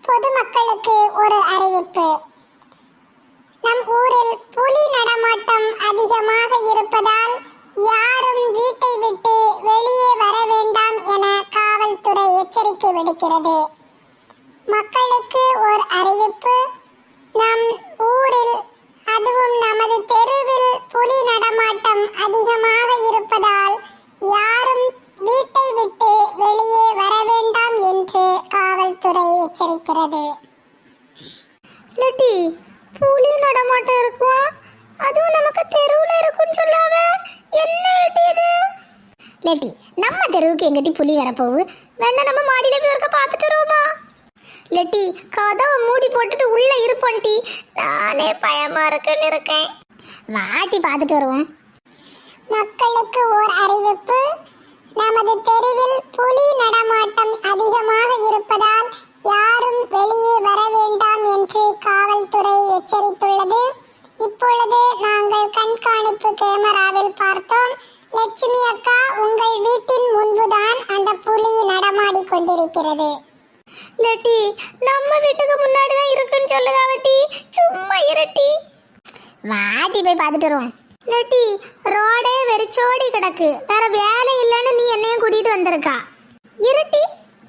பொதுமக்களுக்கு ஒரு அறிவிப்பு. நம் ஊரில் புலி நடமாட்டம் அதிகமாக இருப்பதால் யாரும் வீட்டை விட்டு வெளியே வர வேண்டாம் என காவல்துறை எச்சரிக்கை விடுக்கிறது. மக்களுக்கு ஒரு அறிவிப்பு. நம் ஊரில், அதுவும் நமது தெருவில் புலி நடமாட்டம் அதிகமாக இருப்பதால் யாரும் வீட்டை விட்டு வெளியே வர வேண்டாம் என்று காவல்துறை எச்சரிக்கிறது. லட்டி, புலி நடமாட்டம் இருக்கும், அதுவும் நமக்கு தெருவுல இருக்குன்னு சொல்லாவ, என்ன இது? லட்டி, நம்ம தெருவுக்கு எங்கிட்ட புலி வரப்போகுது, வேணா நம்ம மாடியில போய் இருக்க பார்த்துட்டு வருவோமா? லட்டி, கதவை மூடி போட்டுட்டு உள்ள இருப்போன்டி, நானே பயமா இருக்குன்னு இருக்கேன். வாட்டி பார்த்துட்டு வருவோம். மக்களுக்கு ஓர் அறிவிப்பு. நமது தெருவில் புலி நடமாட்டம் அதிகமாக இருப்பதால் யாரும் வெளியே வர வேண்டாம் என்று காவல்துறை எச்சரித்துள்ளது. இப்பொழுது நாங்கள் கண்காணிப்பு கேமராவில் பார்த்தோம். லட்சுமி அக்கா, உங்கள் வீட்டின் முன்புதான் அந்த புலி நடமாடி கொண்டிருக்கிறது. லட்டி, நம்ம வீட்டுக்கு முன்னாடி தான் இருக்குன்னு சொல்லுதா வட்டி, சும்மா இருட்டி. வாட்டி போய் பார்த்துட்டு வருவோம். லட்டி, ரோடே வெறிச்சோடி கிடக்கு, வேற வேலை இல்லைன்னு நீ என்னையும் கூட்டிட்டு வந்திருக்கா. இருட்டி,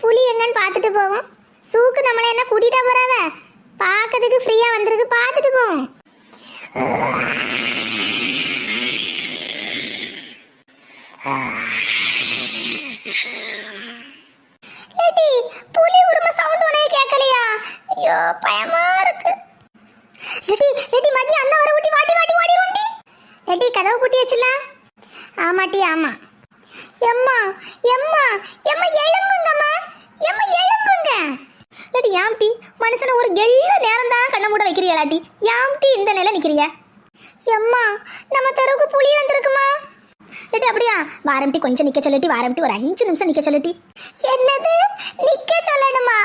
புலி எங்கன்னு பார்த்துட்டு போவோம். சூக்கு நம்மளை என்ன கூட்டிட்டா போறாவ, பார்க்கறதுக்கு ஃப்ரீயா வந்திருக்கு, பார்த்துட்டு போவோம். லட்டி, புலி உரும சவுண்ட் ஒண்ணே கேட்கலையா? ஐயோ, பயமா இருக்கு. லட்டி, லட்டி, மதி அண்ணா வர ஊட்டி, வாட்டி வாட்டி ஓடிருண்டி. லட்டி, கதவு பூட்டியாச்சுல? ஆமாட்டி, ஆமா. எம்மா எம்மா எம்மா, எழும்புங்கம்மா, எம்மா எழும்புங்க. லட்டி, யாம்டி மனுஷனை ஒரு எள்ள நேரம் தான் கண்ணை மூட வைக்கிறியாட்டி, யாம்டி இந்த நிலை நிக்கிறியா? எம்மா, நம்ம தெருவுக்கு புலி வந்திருக்குமா? லட்டி, அப்படியா? வாரம்டி கொஞ்சம் நிக்க சொல்லட்டி, வாரம்டி ஒரு 5 நிமிஷம் நிக்க சொல்லட்டி. என்னது, நிக்க சொல்லணுமா?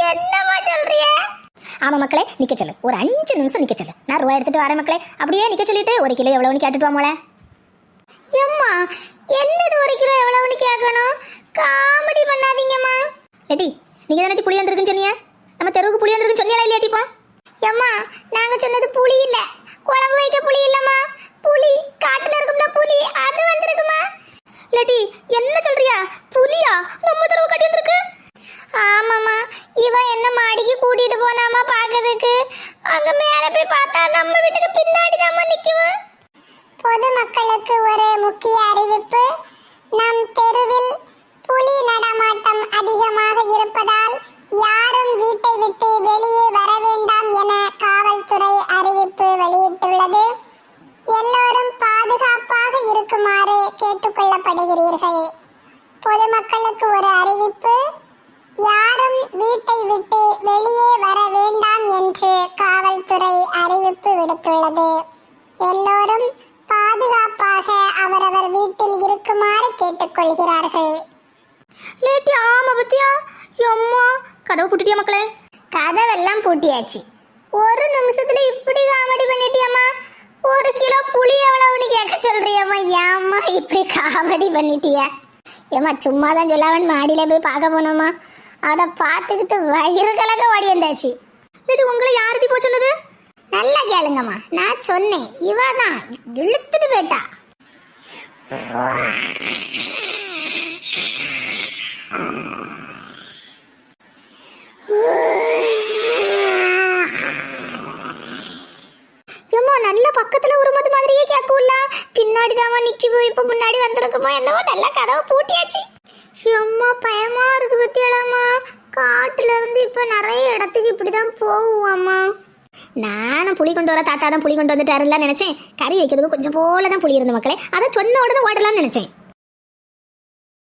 என்னமா சொல்றிய? ஆமா மக்களே, நிக்க சொல்லு, ஒரு 5 நிமிஷம் நிக்க சொல்லு. நான் ரூபாய் எடுத்துட்டு வரேன் மக்களே. அப்படியே நிக்க சொல்லிட்டு 1 கிலோ எவ்வளவுன்னு கேட்டுட்டு வாமோல. எம்மா, என்னது 1 கிலோ எவ்வளவுன்னு கேட்கணும்? காமெடி பண்ணாதீங்கம்மா. லட்டி, நீங்க தானே புலி வந்திருக்குன்னு சொன்னீங்க, நம்ம தெருவுக்கு புலி வந்திருக்குன்னு சொன்னீங்களா இல்லையாட்டிப்பா? எம்மா, நாங்க சொன்னது புலி இல்ல, குழம்பு வைக்க புலி இல்லம்மா, புலி காட்டுல இருக்கும்ல புலி, அது வந்திருக்குமா. லட்டி, என்ன சொல்றியா? புலியா நம்ம தெருவு கட்டி வந்திருக்கு? ஆமாம்மா, இவ என்ன மாடிக்கு கூட்டிட்டு போனாமா பாக்கிறதுக்கு. அங்க மேல போய் பார்த்தா நம்ம வீட்டுக்கு பின்னாடி தான் நிக்குவோம். பொதுமக்களுக்கு ஒரு முக்கிய அறிவிப்பு. நம் தெருவில் புலி நடமாட்டம் அதிகமாக இருப்பதால் யாரும் வீட்டை விட்டு வெளியே வர வேண்டாம் என காவல்துறை அறிவிப்பு வெளியிட்டுள்ளது. எல்லோரும் பாதுகாப்பாக இருக்குமாறு கேட்டுக்கொள்ளப்படுகிறீர்கள். பொதுமக்களுக்கு ஒரு அறிவிப்பு. யாரும் வீட்டை விட்டு வெளியே வர வேண்டாம் என்று காவல்துறை அறிவிப்பு விடுத்துள்ளது. எல்லோரும் பாதுகாப்பாக அவரவர் வீட்டில் இருக்குமாறு கேட்டுக்கொள்கிறார்கள். லேட்டி, ஆமா பத்தியா? எம்மா, கதவு பூட்டிட்டியா மக்களே? கதவெல்லாம் பூட்டியாச்சு. ஒரு நிமிஷத்துல இப்படி காமெடி பண்ணிட்டியம்மா. 1 கிலோ புளி எவ்வளவுன்னு கேட்க சொல்றியம்மா. ஏம்மா இப்படி காமெடி பண்ணிட்டிய? ஏம்மா, சும்மா தான் சொல்லாவன் மாடியில போய் பார்க்க போனோமா, அதை பார்த்துக்கிட்டு வயிறு கலக்க ஓடி வந்தாச்சு. லேட்டி, உங்களை யாருக்கு போய் சொன்னது? நல்லா கேளுங்கம்மா, நான் சொன்னேன், இவ தான் இழுத்துட்டு போயிட்டா. ஏம்மா, நல்ல பக்கத்துல உருமது மாதிரியே கேட்கும்ல, பின்னாடி தான் நிக்குது, இப்ப முன்னாடி வந்திருக்குமா என்னவோ. நல்லா கதவை பூட்டியாச்சு. அம்மா, பயமா இருக்கு பத்தியலாமா. காட்டுல இருந்து இப்ப நிறைய இடத்துக்கு இப்படிதான் போகுவாம்மா. நானும் புளி கொண்டு வர தாத்தா தான் புளி கொண்டு வந்துட்டாருல நினைச்சேன். கறி வைக்கிறதுக்கு கொஞ்சம் போலதான் புளி இருந்த மக்களே, அதை சொன்ன உடனே ஓடலாம்னு நினைச்சேன்.